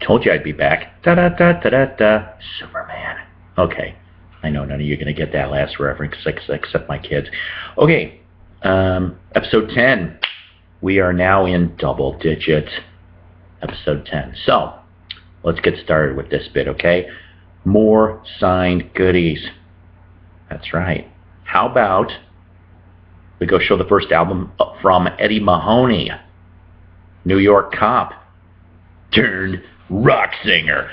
Told you I'd be back. Da-da-da-da-da-da. Superman. Okay. I know none of you are going to get that last reference except my kids. Okay. Episode 10. We are now in double digits. Episode 10. So, let's get started with this bit, okay? More signed goodies. That's right. How about we go show the first album from Eddie Mahoney, New York cop turned rock singer.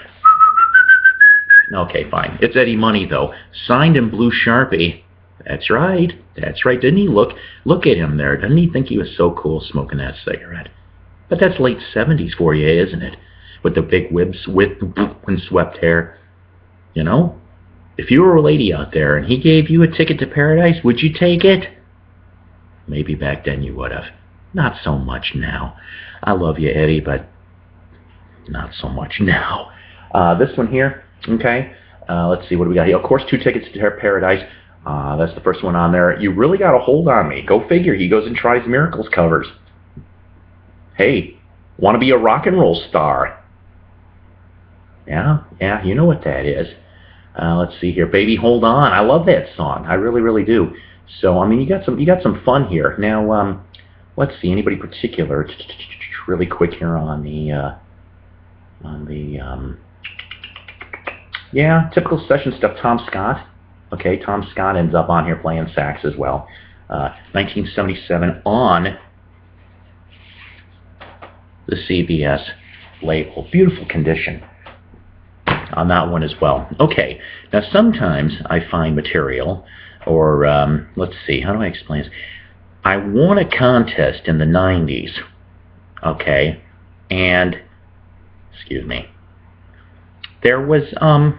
Okay, fine. It's Eddie Money, though. Signed in blue Sharpie. That's right. That's right. Didn't he look at him there? Doesn't he think he was so cool smoking that cigarette? But that's late 70s for you, isn't it? With the big windswept hair. You know? If you were a lady out there and he gave you a ticket to paradise, would you take it? Maybe back then you would have. Not so much now. I love you, Eddie, but not so much now. This one here, okay? Let's see, what do we got here? Of course, 2 tickets to paradise. That's the first one on there. You really got a hold on me. Go figure. He goes and tries Miracles covers. Hey, want to be a rock and roll star? Yeah, you know what that is. Let's see here, Baby Hold On. I love that song. I really, really do. So, I mean, you got some fun here. Now, let's see, anybody particular? Really quick here on the yeah, typical session stuff. Tom Scott. Okay, Tom Scott ends up on here playing sax as well. 1977 on the CBS label. Beautiful condition on that one as well. Okay, now sometimes I find material, or let's see, how do I explain this? I won a contest in the 90s, okay, and, excuse me, there was a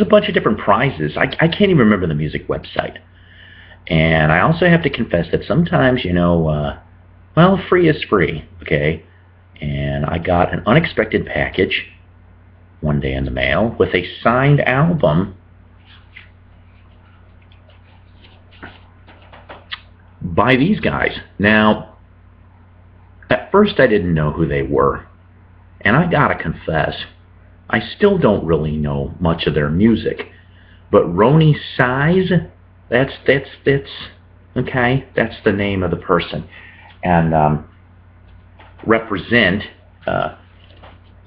bunch of different prizes. I can't even remember the music website. And I also have to confess that sometimes, you know, well, free is free, okay? And I got an unexpected package one day in the mail with a signed album by these guys. Now, at first I didn't know who they were. And I gotta confess, I still don't really know much of their music. But Roni Size, that's okay, that's the name of the person. And Represent,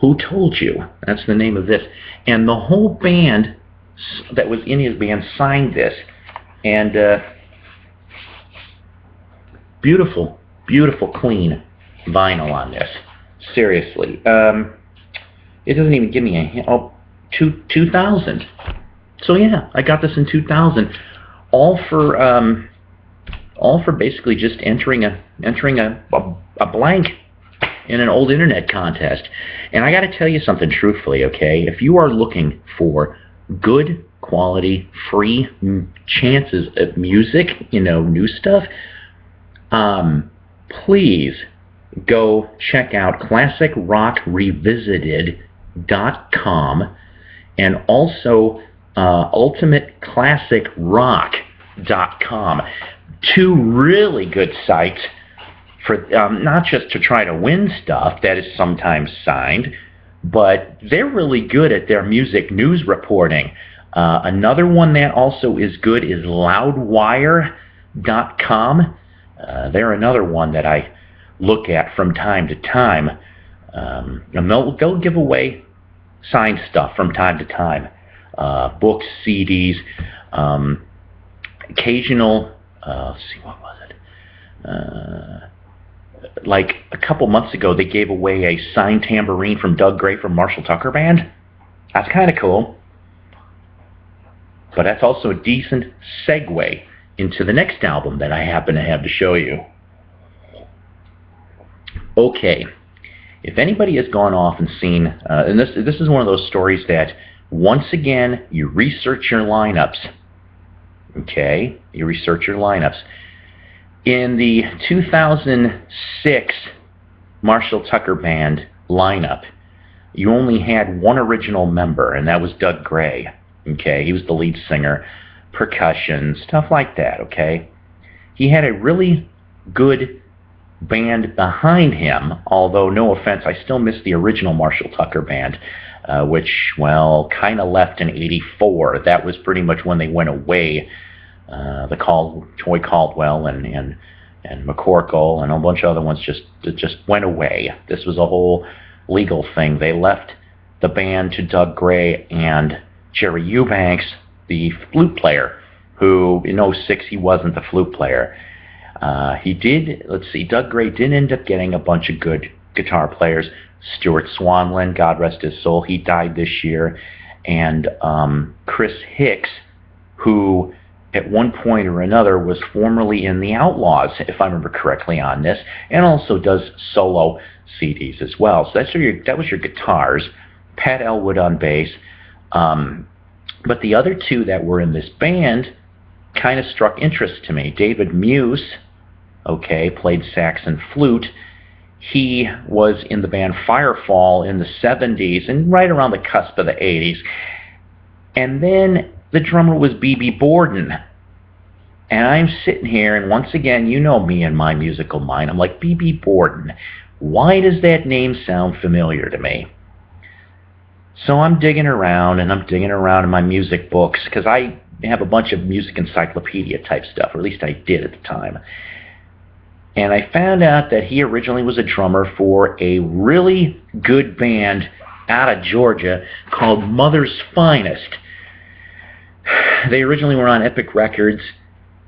Who Told You? That's the name of this. And the whole band that was in his band signed this. And beautiful, beautiful, clean vinyl on this. Seriously. It doesn't even give me a hint. Oh, 2000. So yeah, I got this in 2000. All for basically just entering a blank in an old internet contest. And I got to tell you something truthfully, okay? If you are looking for good quality, free chances of music, you know, new stuff, please go check out ClassicRockRevisited.com and also UltimateClassicRock.com. 2 really good sites for not just to try to win stuff that is sometimes signed, but they're really good at their music news reporting. Another one that also is good is Loudwire.com. They're another one that I look at from time to time. And they'll give away signed stuff from time to time. Books, CDs, occasional, let's see, what was it? Like a couple months ago, they gave away a signed tambourine from Doug Gray from Marshall Tucker Band. That's kind of cool. But that's also a decent segue into the next album that I happen to have to show you. Okay, if anybody has gone off and seen, and this is one of those stories that once again you research your lineups. Okay, you research your lineups. In the 2006 Marshall Tucker Band lineup, you only had one original member, and that was Doug Gray. Okay, he was the lead singer, percussion, stuff like that. Okay, he had a really good band behind him, although no offense, I still miss the original Marshall Tucker band, which, well, kind of left in '84. That was pretty much when they went away. Toy Caldwell and McCorkle and a bunch of other ones just went away. This was a whole legal thing. They left the band to Doug Gray and Jerry Eubanks, the flute player, who in '06 he wasn't the flute player. Doug Gray did end up getting a bunch of good guitar players. Stuart Swanlin, God rest his soul, he died this year. And Chris Hicks, who at one point or another was formerly in the Outlaws, if I remember correctly on this, and also does solo CDs as well. So that was your guitars. Pat Elwood on bass. But the other two that were in this band kind of struck interest to me. David Muse, played sax and flute. He was in the band Firefall in the '70s and right around the cusp of the '80s. And then the drummer was B.B. Borden. And I'm sitting here, and once again, you know me and my musical mind. I'm like, B.B. Borden, why does that name sound familiar to me? So I'm digging around, and I'm digging around in my music books, because I have a bunch of music encyclopedia type stuff, or at least I did at the time. And I found out that he originally was a drummer for a really good band out of Georgia called Mother's Finest. They originally were on Epic Records.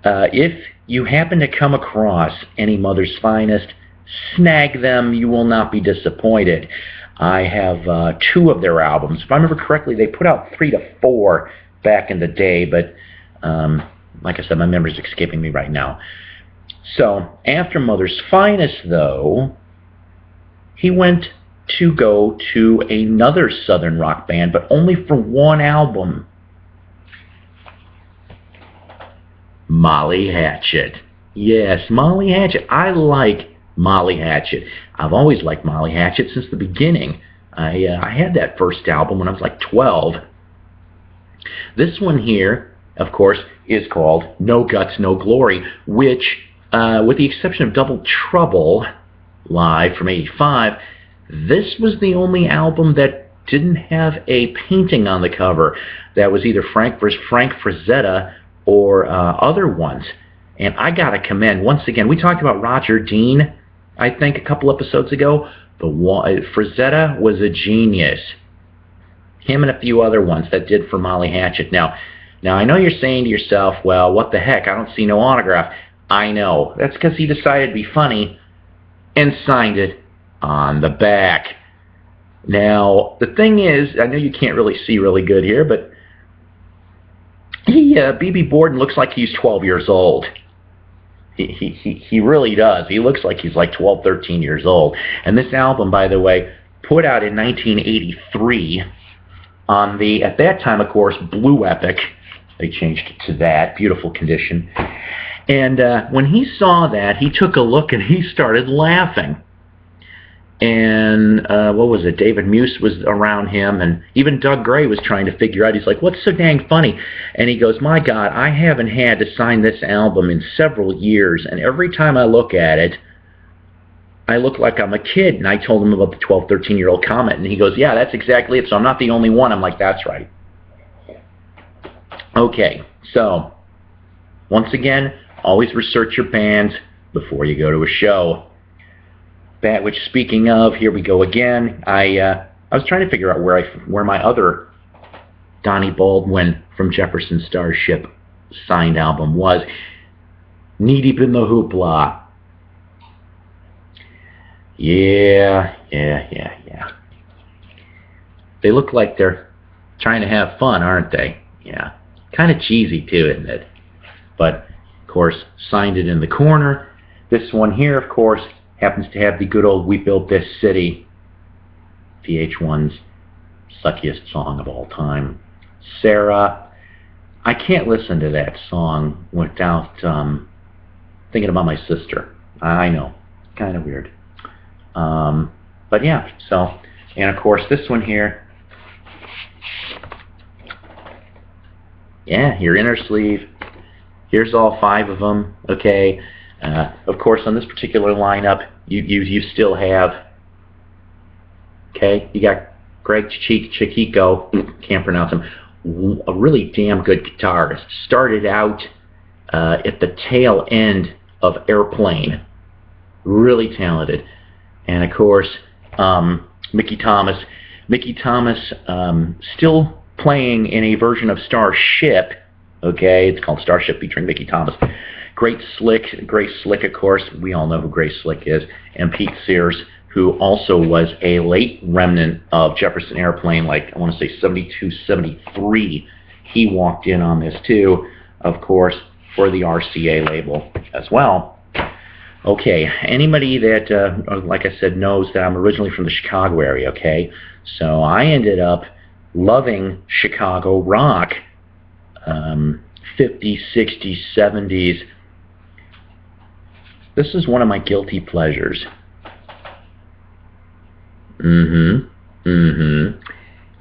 If you happen to come across any Mother's Finest, snag them. You will not be disappointed. I have 2 of their albums. If I remember correctly, they put out 3 to 4 back in the day, but like I said, my memory's escaping me right now. So after Mother's Finest, though, he went to go to another Southern rock band, but only for 1 album. Molly Hatchet. Yes, Molly Hatchet. I like Molly Hatchet. I've always liked Molly Hatchet since the beginning. I had that first album when I was like 12. This one here, of course, is called No Guts, No Glory, which, with the exception of Double Trouble, live from '85, this was the only album that didn't have a painting on the cover. That was either Frank Frazetta or other ones. And I got to commend, once again, we talked about Roger Dean, I think, a couple episodes ago. Frazetta was a genius. Him and a few other ones that did for Molly Hatchet. Now I know you're saying to yourself, well, what the heck, I don't see no autograph. I know. That's because he decided to be funny and signed it on the back. Now, the thing is, I know you can't really see really good here, but B.B. Borden looks like he's 12 years old. He really does. He looks like he's like 12, 13 years old. And this album, by the way, put out in 1983 on the, at that time, of course, Blue Epic. They changed it to that. Beautiful condition. And when he saw that, he took a look and he started laughing. And what was it? David Muse was around him, and even Doug Gray was trying to figure out. He's like, "What's so dang funny?" And he goes, "My God, I haven't had to sign this album in several years, and every time I look at it, I look like I'm a kid." And I told him about the 12, 13-year-old comment, and he goes, "Yeah, that's exactly it. So I'm not the only one." I'm like, "That's right." Okay, so once again, always research your bands before you go to a show. Which, speaking of, here we go again. I was trying to figure out where my other Donnie Baldwin from Jefferson Starship signed album was. Knee Deep in the Hoopla. Yeah. They look like they're trying to have fun, aren't they? Yeah. Kind of cheesy too, isn't it? But, of course, signed it in the corner. This one here, of course, happens to have the good old We Built This City, VH1's suckiest song of all time. Sarah, I can't listen to that song without thinking about my sister. I know, kind of weird. But yeah, so, and of course this one here, yeah, your inner sleeve. Here's all 5 of them, okay. Of course, on this particular lineup, you still have, okay, you got Greg Chiquito, can't pronounce him, a really damn good guitarist. Started out at the tail end of Airplane, really talented. And of course, Mickey Thomas. Mickey Thomas still playing in a version of Starship. Okay, it's called Starship featuring Mickey Thomas. Grace Slick, of course. We all know who Grace Slick is. And Pete Sears, who also was a late remnant of Jefferson Airplane, like I want to say 72, 73. He walked in on this too, of course, for the RCA label as well. Okay, anybody that, like I said, knows that I'm originally from the Chicago area, okay? So I ended up loving Chicago rock, 50s, 60s, 70s. This is one of my guilty pleasures.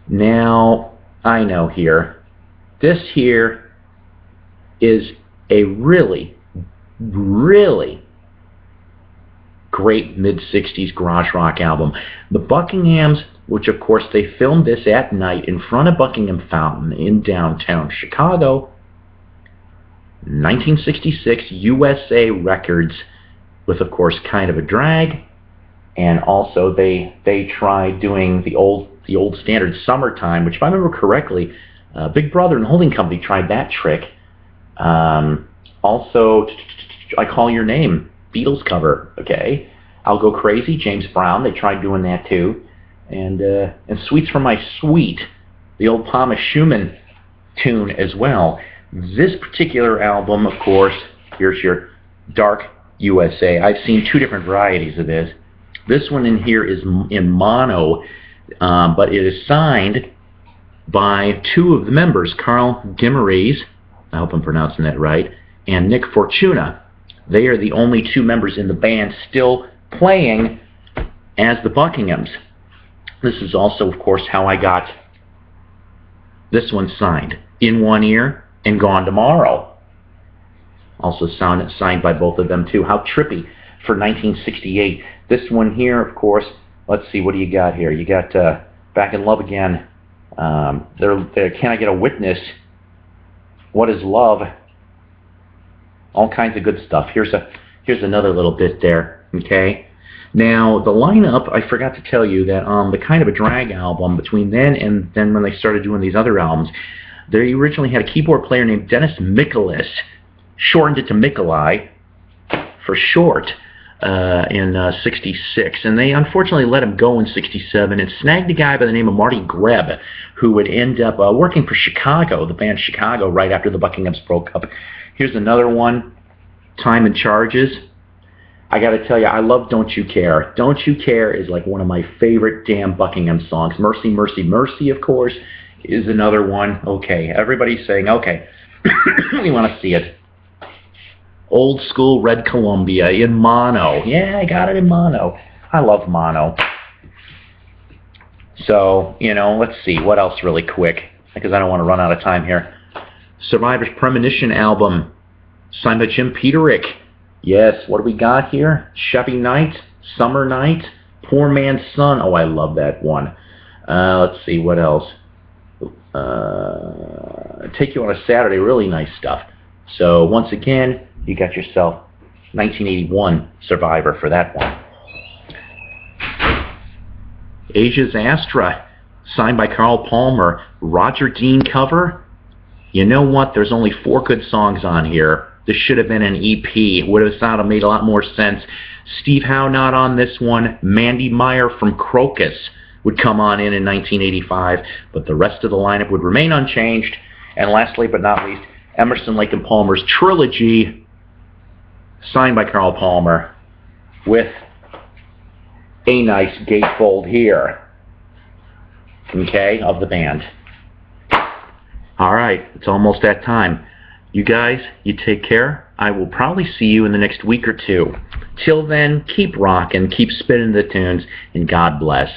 Now, I know here, this here is a really, really great mid-60s garage rock album. The Buckinghams, which of course they filmed this at night in front of Buckingham Fountain in downtown Chicago, 1966 USA Records, with of course Kind of a Drag, and also they tried doing the old standard Summertime, which if I remember correctly, Big Brother and Holding Company tried that trick. Also, I Call Your Name, Beatles cover, okay? I'll Go Crazy, James Brown, they tried doing that too. And Sweets from My Sweet, the old Thomas Schumann tune as well. This particular album, of course, here's your Dark USA. I've seen two different varieties of this. This one in here is in mono, but it is signed by two of the members, Carl Guimaraes, I hope I'm pronouncing that right, and Nick Fortuna. They are the only two members in the band still playing as the Buckinghams. This is also, of course, how I got this one signed. In One Ear and Gone Tomorrow. Also signed by both of them, too. How trippy for 1968. This one here, of course, let's see, what do you got here? You got Back in Love Again. Can I Get a Witness? What is Love? All kinds of good stuff. Here's another little bit there, okay? Now, the lineup, I forgot to tell you that on the Kind of a Drag album, between then and then when they started doing these other albums, they originally had a keyboard player named Dennis Mikolas, shortened it to Mikolai for short, in 66. And they unfortunately let him go in 67 and snagged a guy by the name of Marty Greb, who would end up working for Chicago, the band Chicago, right after the Buckinghams broke up. Here's another one, Time and Charges. I gotta tell you, I love Don't You Care. Don't You Care is like one of my favorite damn Buckingham songs. Mercy, Mercy, Mercy, of course, is another one. Okay, everybody's saying, okay, we want to see it. Old school Red Columbia in mono. Yeah, I got it in mono. I love mono. So, let's see. What else really quick? Because I don't want to run out of time here. Survivor's Premonition album, signed by Jim Peterick. Yes, what do we got here? Chevy Night, Summer Night, Poor Man's Son. Oh, I love that one. Let's see, what else? Take You on a Saturday, really nice stuff. So, once again, you got yourself 1981 Survivor for that one. Asia's Astra, signed by Carl Palmer, Roger Dean cover. You know what? There's only 4 good songs on here. This should have been an EP. It would have made a lot more sense. Steve Howe not on this one. Mandy Meyer from Crocus would come on in 1985, but the rest of the lineup would remain unchanged. And lastly but not least, Emerson, Lake and Palmer's Trilogy, signed by Carl Palmer, with a nice gatefold here, okay, of the band. All right, it's almost that time. You guys, you take care. I will probably see you in the next week or two. Till then, keep rocking, keep spinning the tunes, and God bless.